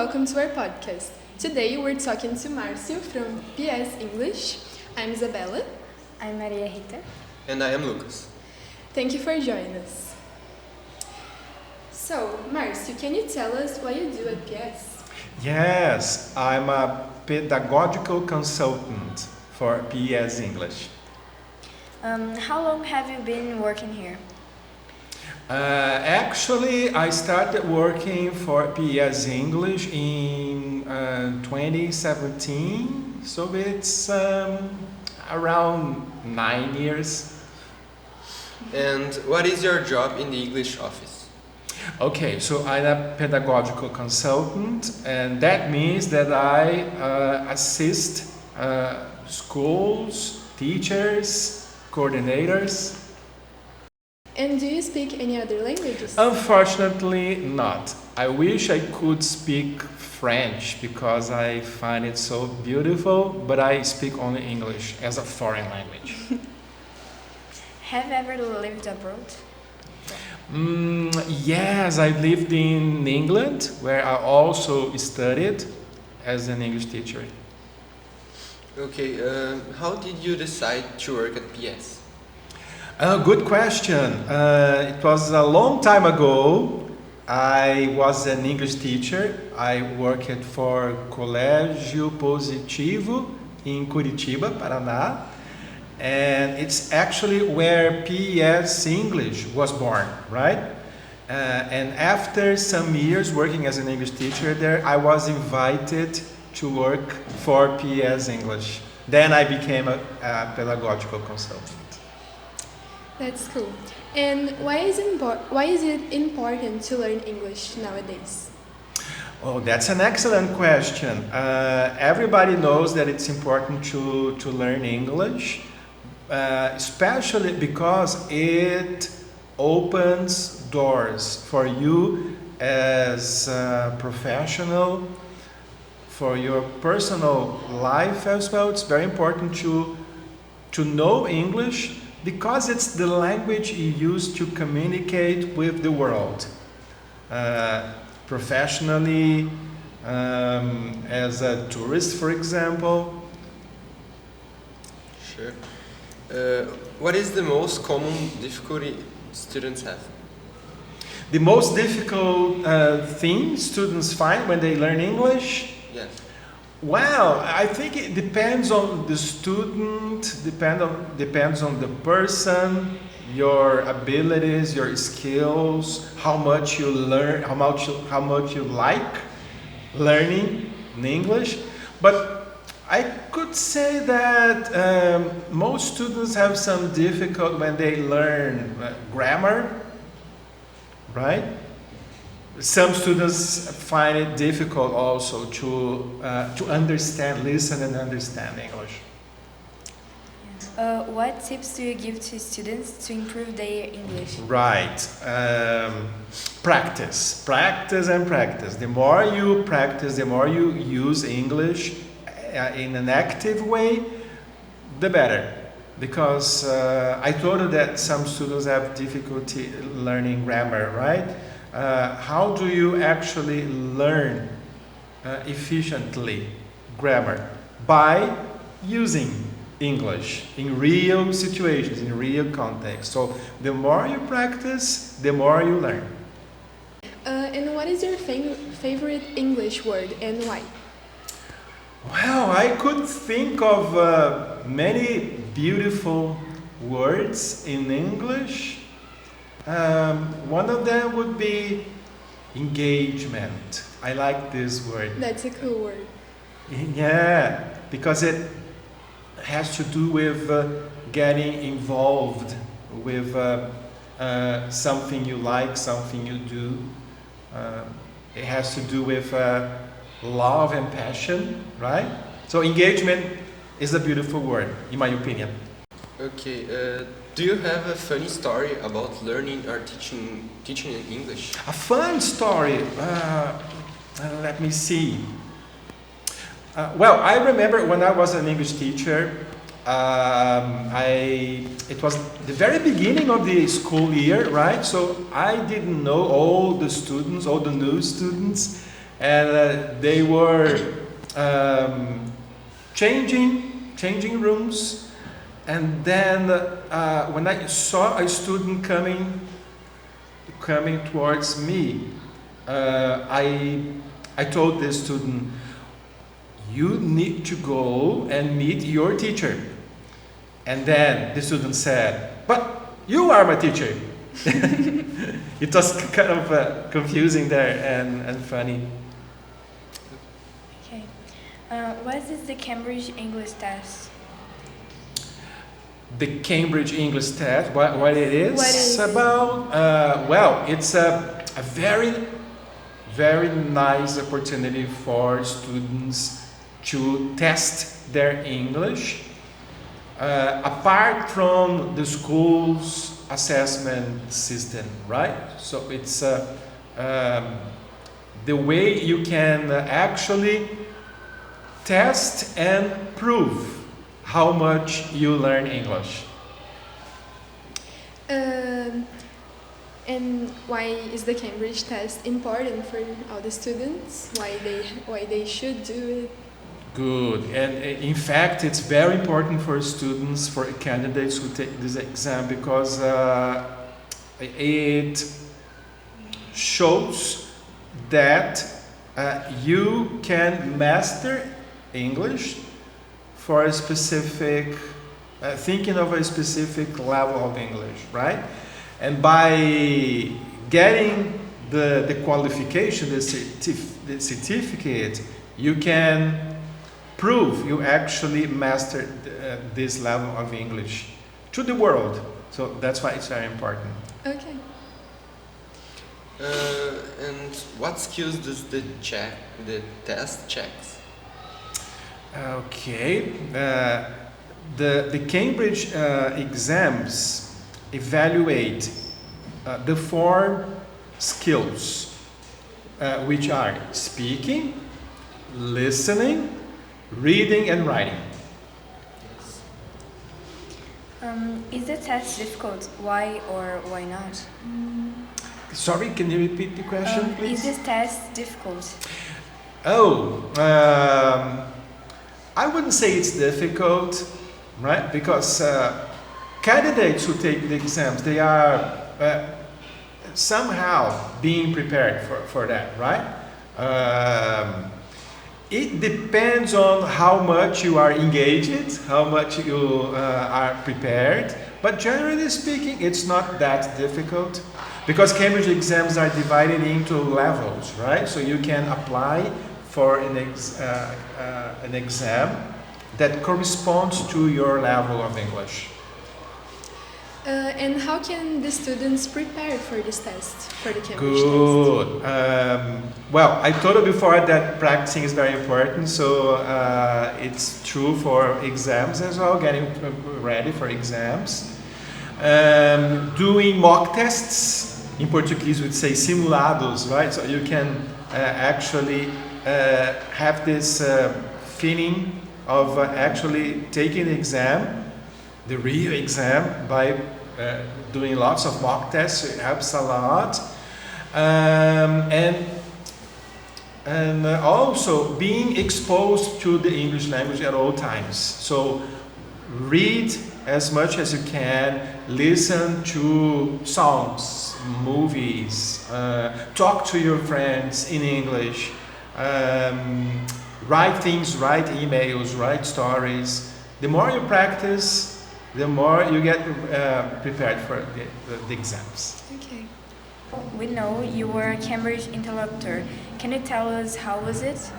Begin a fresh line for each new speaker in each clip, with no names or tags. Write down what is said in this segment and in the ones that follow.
welcome to our podcast. Today we're talking to Marcio from PS English. I'm Isabella.
I'm Maria Rita.
And I am Lucas.
Thank you for joining us. So, Marcio, can you tell us what you do at PS?
Yes, I'm a pedagogical consultant for PS English.
How long have you been working here?
Actually, I started working for PS English in 2017, so it's around 9 years.
And what is your job in the English office?
Okay, so I'm a pedagogical consultant, and that means that I assist schools, teachers, coordinators.
And do you speak any other languages?
Unfortunately, not. I wish I could speak French because I find it so beautiful, but I speak only English as a foreign language.
Have you ever lived abroad?
Yes, I lived in England, where I also studied as an English teacher.
Okay, how did you decide to work at PS?
Good question. It was a long time ago. I was an English teacher. I worked for Colégio Positivo in Curitiba, Paraná. And it's actually where PS English was born, right? And after some years working as an English teacher there, I was invited to work for PS English. Then I became a pedagogical consultant.
That's cool. And why is it important to learn English nowadays?
Oh, that's an excellent question. Everybody knows that it's important to learn English, especially because it opens doors for you as a professional, for your personal life as well. It's very important to know English because it's the language you use to communicate with the world. Professionally, as a tourist, for example.
Sure. What is the most common difficulty students have?
The most difficult thing students find when they learn English?
Yes.
Well, I think it depends on the student, depends on the person, your abilities, your skills, how much you learn, how much you like learning in English. But I could say that most students have some difficulty when they learn grammar, right? Some students find it difficult also to understand, listen and understand English.
What tips do you give to students to improve their English?
Right. Practice. Practice and practice. The more you practice, the more you use English in an active way, the better. Because I told you that some students have difficulty learning grammar, right? How do you actually learn efficiently grammar? By using English in real situations, in real context. So the more you practice, the more you learn.
And what is your favorite English word and why?
Well, I could think of many beautiful words in English. One of them would be engagement. I like this word.
That's a cool word.
Yeah, because it has to do with getting involved with something you like, something you do. It has to do with love and passion, right? So engagement is a beautiful word, in my opinion.
Okay, do you have a funny story about learning or teaching in English?
A fun story. Let me see. Well, I remember when I was an English teacher, it was the very beginning of the school year, right? So I didn't know all the students, all the new students, and they were um, changing rooms, and then when I saw a student coming towards me, I told this student, you need to go and meet your teacher. And then the student said, but you are my teacher. It was kind of confusing there and funny.
Okay. What is the Cambridge English test?
The Cambridge English test, what it is,
What is it?
about? Well, it's a very, very nice opportunity for students to test their English. Apart from the school's assessment system, right? So it's the way you can actually test and prove how much you learn English.
And why is the Cambridge test important for all the students? Why they should do it?
Good. And in fact, it's very important for students, for candidates who take this exam, because it shows that you can master English for a specific, thinking of a specific level of English, right? And by getting the qualification, the certificate, you can prove you actually mastered this level of English to the world. So that's why it's very important.
Okay.
And what skills does the test checks?
Okay, the Cambridge exams evaluate the four skills, which are speaking, listening, reading, and writing.
Is the test difficult? Why or why not?
Sorry, can you repeat the question, please?
Is this test difficult?
Oh, I wouldn't say it's difficult, right? Because candidates who take the exams, they are somehow being prepared for that, right? It depends on how much you are engaged, how much you are prepared, but generally speaking, it's not that difficult, because Cambridge exams are divided into levels, right? So you can apply for an exam that corresponds to your level of English.
And how can the students prepare for this test, for the Cambridge test?
Good. Well, I told you before that practicing is very important, so it's true for exams as well, getting ready for exams. Doing mock tests, in Portuguese we'd say simulados, right? So you can actually have this feeling of actually taking the exam, the real exam, by doing lots of mock tests. It helps a lot, and also being exposed to the English language at all times. So read as much as you can, listen to songs, movies, talk to your friends in English, write things, write emails, write stories. The more you practice, the more you get prepared for the exams.
Okay.
We know you were a Cambridge interlocutor. Can you tell us how was it?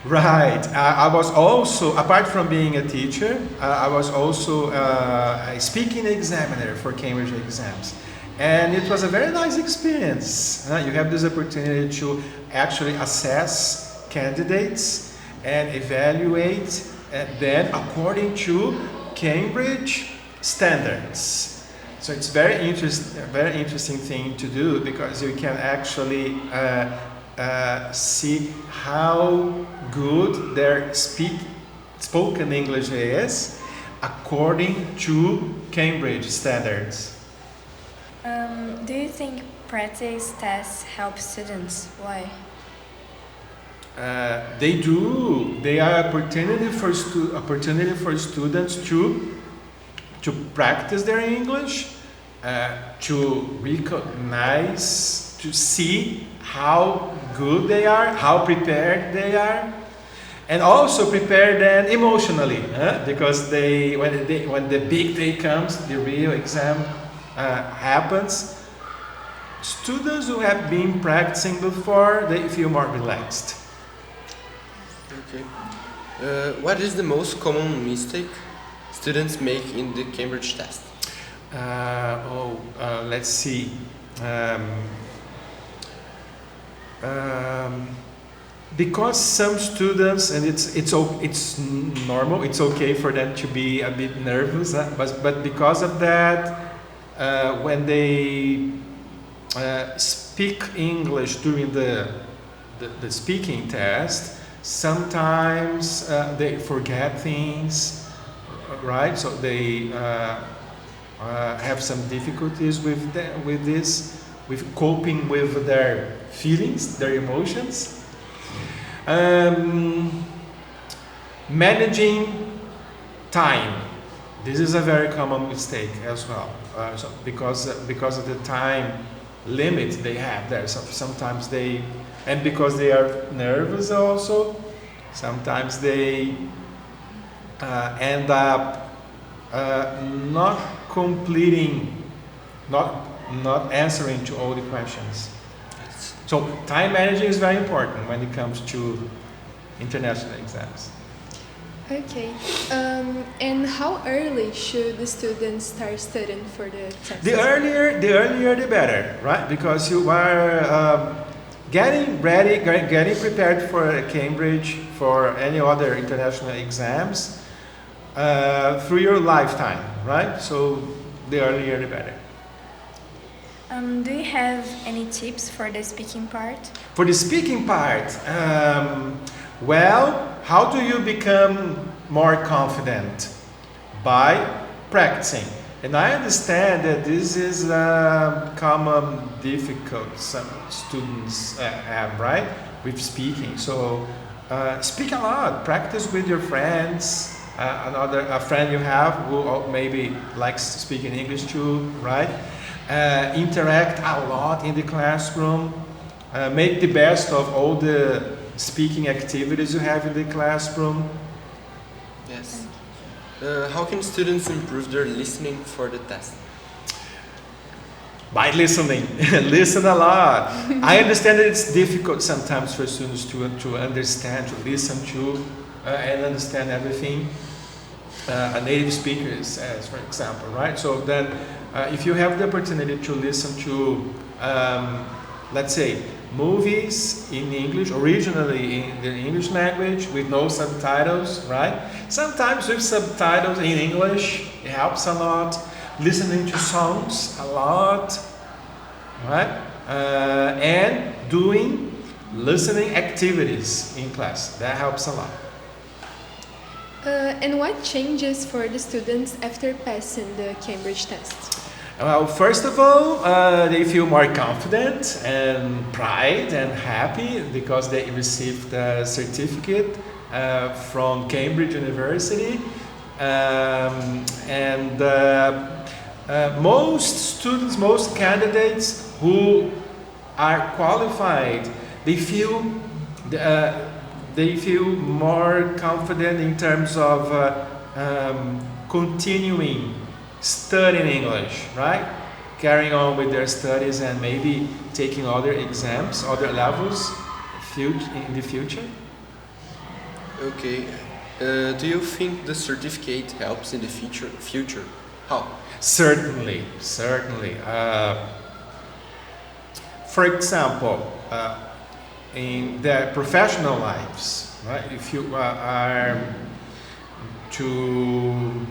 Right. I was also, apart from being a teacher, I was also a speaking examiner for Cambridge exams. And it was a very nice experience. You have this opportunity to actually assess candidates and evaluate them according to Cambridge standards. So it's very interesting thing to do, because you can actually see how good their spoken English is according to Cambridge standards.
Do you think practice tests help students? Why?
They are opportunity for students to practice their English, to recognize, to see how good they are, how prepared they are, and also prepare them emotionally, because when the big day comes, the real exam happens. Students who have been practicing before, they feel more relaxed.
Okay. What is the most common mistake students make in the Cambridge test?
Let's see. Because some students, and it's normal, it's okay for them to be a bit nervous, but because of that, when they speak English during the speaking test, sometimes they forget things, right? So they have some difficulties with this, with coping with their feelings, their emotions. Managing time. This is a very common mistake as well. So because of the time limit they have there, so sometimes and because they are nervous also, sometimes they end up not completing, not answering to all the questions. So time managing is very important when it comes to international exams.
Okay. And how early should the students start studying for the test?
The earlier the better, right? Because you are getting ready, getting prepared for Cambridge, for any other international exams through your lifetime, right? So the earlier the better.
Do you have any tips for the speaking part?
For the speaking part, well, how do you become more confident? By practicing. And I understand that this is a common difficult some students have, right? With speaking. So speak a lot, practice with your friends, a friend you have who maybe likes speaking English too, right? Interact a lot in the classroom, make the best of all the speaking activities you have in the classroom.
Yes. How can students improve their listening for the test?
By listening. Listen a lot. I understand that it's difficult sometimes for students to understand, to listen to, and understand everything a native speaker says, for example, right? So then if you have the opportunity to listen to, let's say, movies in English, originally in the English language with no subtitles, right? Sometimes with subtitles in English, it helps a lot. Listening to songs a lot, right? And doing listening activities in class. That helps a lot.
And what changes for the students after passing the Cambridge test?
Well, first of all, they feel more confident and pride and happy because they received a certificate from Cambridge University. Most students, most candidates who are qualified, they feel more confident in terms of continuing studying English, right? Carrying on with their studies and maybe taking other exams, other levels in the future.
Okay. Do you think the certificate helps in the future? How?
Certainly. For example, in their professional lives, right? If you are to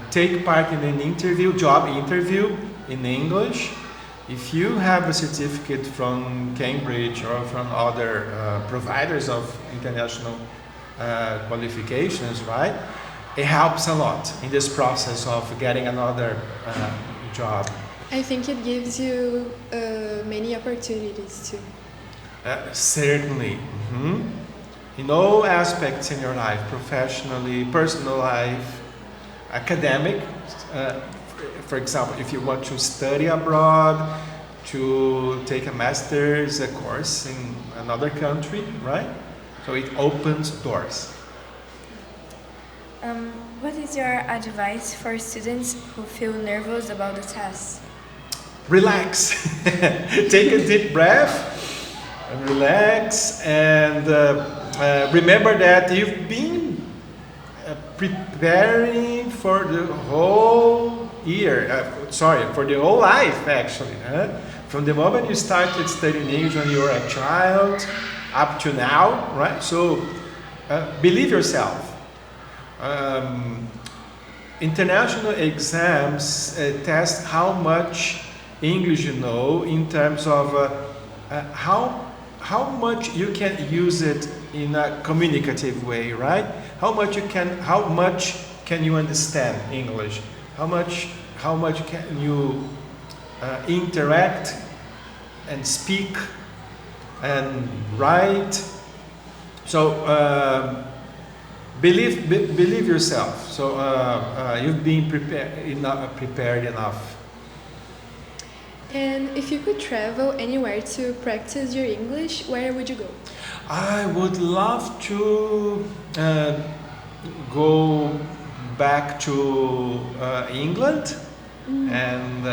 take part in an job interview in English, if you have a certificate from Cambridge or from other providers of international qualifications, right? It helps a lot in this process of getting another job.
I think it gives you many opportunities too.
Certainly. Mhm. In all aspects in your life, professionally, personal life, academic. Uh, for example, if you want to study abroad, to take a master's course in another country, right? So it opens doors.
What is your advice for students who feel nervous about the test?
Relax. Take a deep breath and relax, and remember that you've been preparing for the whole year, for the whole life actually. From the moment you started studying English when you were a child up to now, right? So believe yourself. International exams test how much English you know in terms of how much you can use it in a communicative way, right? How much can you understand English? How much can you interact and speak and write? So believe yourself. So you've been prepared enough.
And if you could travel anywhere to practice your English, where would you go?
I would love to go back to England, and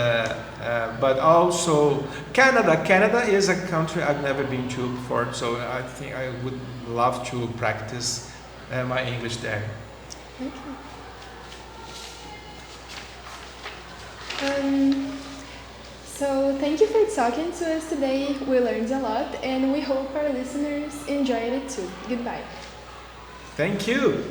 but also Canada. Canada is a country I've never been to before, so I think I would love to practice my English there.
Okay. So thank you for talking to us today. We learned a lot, and we hope our listeners enjoyed it too. Goodbye.
Thank you.